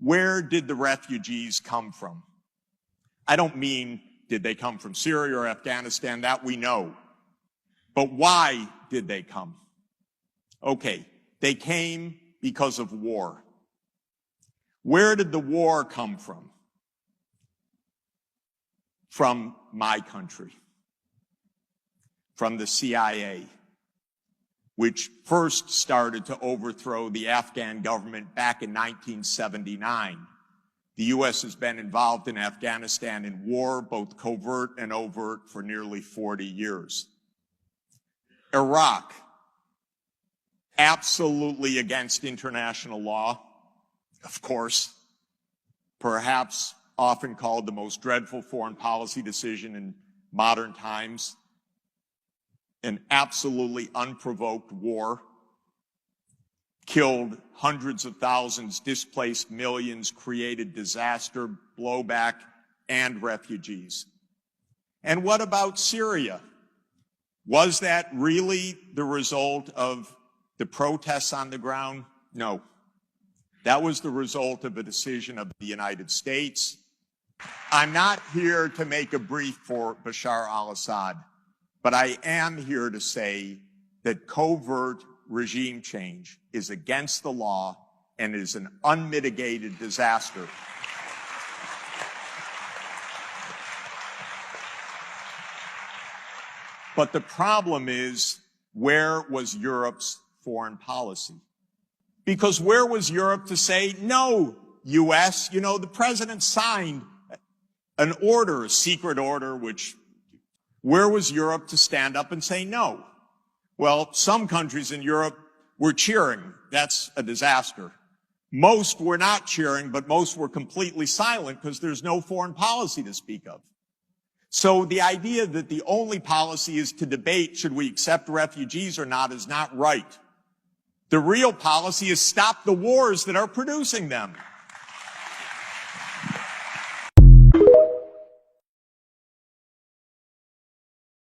where did the refugees come from? I don't mean did they come from Syria or Afghanistan, that we know. But why did they come? Okay, they came because of war. Where did the war come from? From my country, from the CIA, which first started to overthrow the Afghan government back in 1979. The U.S. has been involved in Afghanistan in war, both covert and overt, for nearly 40 years. Iraq, absolutely against international law, of course, perhaps often called the most dreadful foreign policy decision in modern times, an absolutely unprovoked war, killed hundreds of thousands, displaced millions, created disaster, blowback, and refugees. And what about Syria? Was that really the result of the protests on the ground? No. That was the result of a decision of the United States. I'm not here to make a brief for Bashar al-Assad, but I am here to say that covert regime change is against the law and is an unmitigated disaster. But the problem is, where was Europe's foreign policy? Because where was Europe to say, no, U.S., you know, the president signed an order, a secret order, where was Europe to stand up and say no? Well, some countries in Europe were cheering. That's a disaster. Most were not cheering, but most were completely silent because there's no foreign policy to speak of. So the idea that the only policy is to debate should we accept refugees or not is not right. The real policy is stop the wars that are producing them.